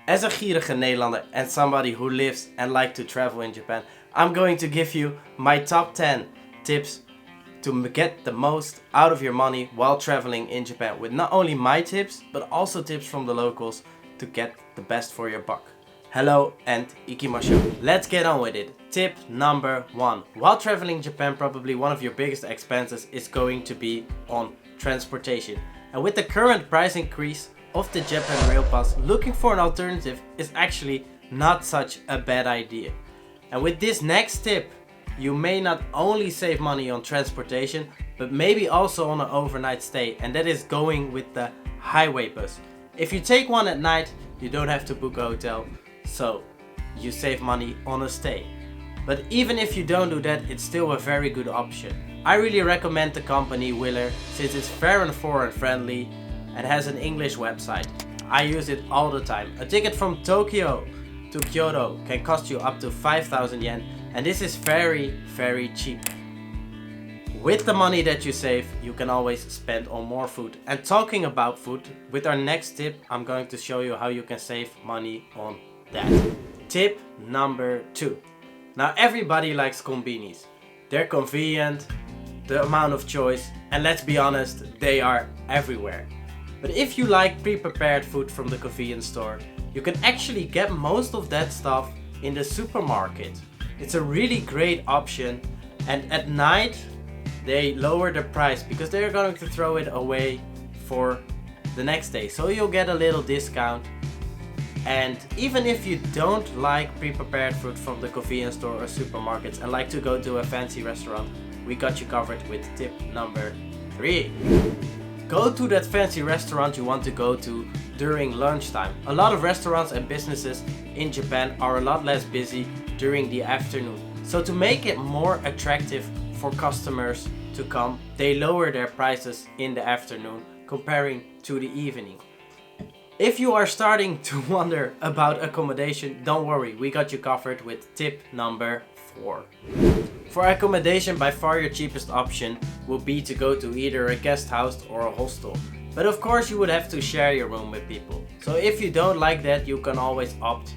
As a gierige Nederlander and somebody who lives and likes to travel in Japan, I'm going to give you my top 10 tips to get the most out of your money while traveling in Japan, with not only my tips but also tips from the locals to get the best for your buck. Hello and ikimashou. Let's get on with it. Tip number 1. While traveling Japan, probably one of your biggest expenses is going to be on transportation. And with the current price increase of the Japan Rail Pass, looking for an alternative is actually not such a bad idea. And with this next tip, you may not only save money on transportation, but maybe also on an overnight stay, and that is going with the highway bus. If you take one at night, you don't have to book a hotel, so you save money on a stay. But even if you don't do that, it's still a very good option. I really recommend the company Willer, since it's fair and foreign friendly and has an English website. I use it all the time. A ticket from Tokyo to Kyoto can cost you up to 5,000 yen, and this is very, very cheap. With the money that you save, you can always spend on more food. And talking about food, with our next tip, I'm going to show you how you can save money on that. Tip number 2. Now everybody likes konbinis. They're convenient, the amount of choice, and let's be honest, they are everywhere. But if you like pre-prepared food from the convenience store, you can actually get most of that stuff in the supermarket. It's a really great option, and at night they lower the price because they're going to throw it away for the next day. So you'll get a little discount. And even if you don't like pre-prepared food from the convenience store or supermarkets and like to go to a fancy restaurant, we got you covered with tip number 3. Go to that fancy restaurant you want to go to during lunchtime. A lot of restaurants and businesses in Japan are a lot less busy during the afternoon. So to make it more attractive for customers to come, they lower their prices in the afternoon comparing to the evening. If you are starting to wonder about accommodation, don't worry, we got you covered with tip number 4. For accommodation, by far your cheapest option will be to go to either a guest house or a hostel. But of course you would have to share your room with people. So if you don't like that, you can always opt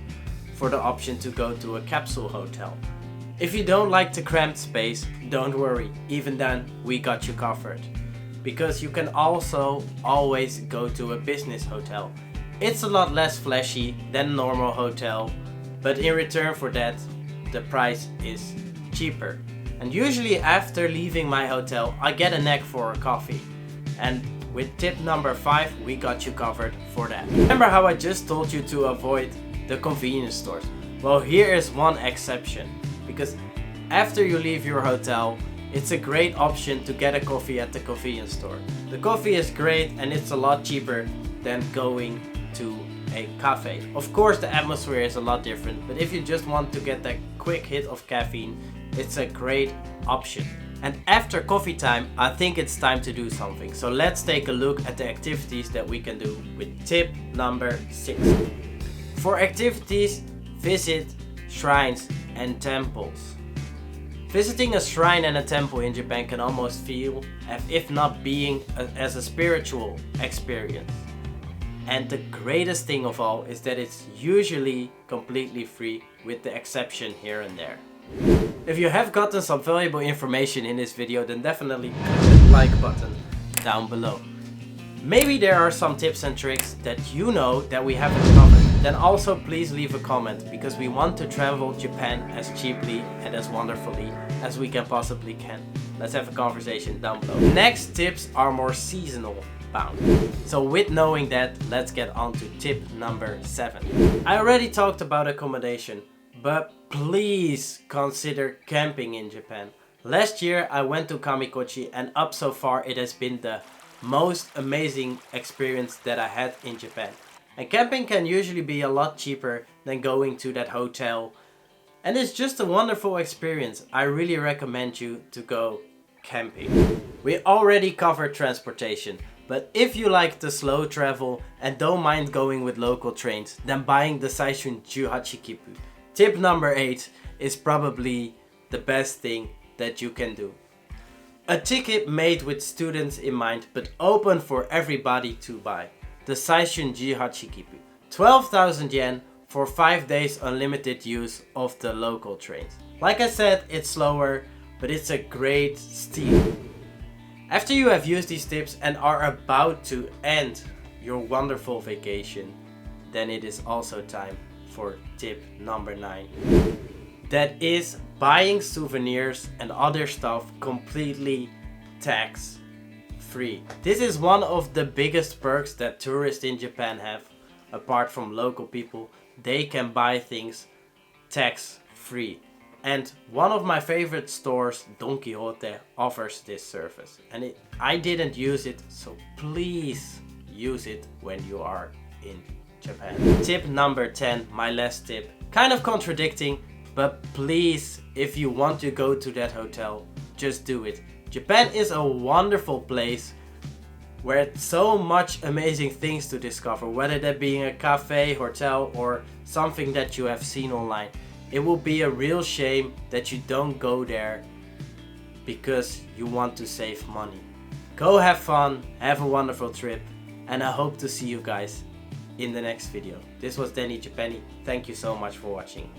for the option to go to a capsule hotel. If you don't like the cramped space, don't worry, even then we got you covered. Because you can also always go to a business hotel. It's a lot less flashy than a normal hotel, but in return for that, the price is cheaper. And usually after leaving my hotel, I get a knack for a coffee. And with tip number 5, we got you covered for that. Remember how I just told you to avoid the convenience stores? Well, here is one exception. Because after you leave your hotel, it's a great option to get a coffee at the convenience store. The coffee is great and it's a lot cheaper than going to a cafe. Of course the atmosphere is a lot different, but if you just want to get that quick hit of caffeine, it's a great option. And after coffee time, I think it's time to do something. So let's take a look at the activities that we can do with tip number 6. For activities, visit shrines and temples. Visiting a shrine and a temple in Japan can almost feel as if not being as a spiritual experience. And the greatest thing of all is that it's usually completely free, with the exception here and there. If you have gotten some valuable information in this video, then definitely click the like button down below. Maybe there are some tips and tricks that you know that we haven't covered. Then also please leave a comment, because we want to travel Japan as cheaply and as wonderfully as we can possibly can. Let's have a conversation down below. Next tips are more seasonal bound. So with knowing that, let's get on to tip number 7. I already talked about accommodation, but please consider camping in Japan. Last year I went to Kamikochi, and up so far it has been the most amazing experience that I had in Japan. And camping can usually be a lot cheaper than going to that hotel. And it's just a wonderful experience. I really recommend you to go camping. We already covered transportation. But if you like the slow travel and don't mind going with local trains, then buying the Saishun 18 Kipu. Tip number 8 is probably the best thing that you can do. A ticket made with students in mind, but open for everybody to buy. The Saishun 18 Kipu. 12,000 yen for 5 days unlimited use of the local trains. Like I said, it's slower, but it's a great steal. After you have used these tips and are about to end your wonderful vacation, then it is also time for tip number 9. That is buying souvenirs and other stuff completely tax free. This is one of the biggest perks that tourists in Japan have. Apart from local people, they can buy things tax free. And one of my favorite stores, Don Quixote, offers this service. And I didn't use it, so please use it when you are in Japan. Tip number 10, my last tip. Kind of contradicting, but please, if you want to go to that hotel, just do it. Japan is a wonderful place where so much amazing things to discover, whether that being a cafe, hotel, or something that you have seen online. It will be a real shame that you don't go there because you want to save money. Go have fun, have a wonderful trip, and I hope to see you guys in the next video. This was Danny Japani. Thank you so much for watching.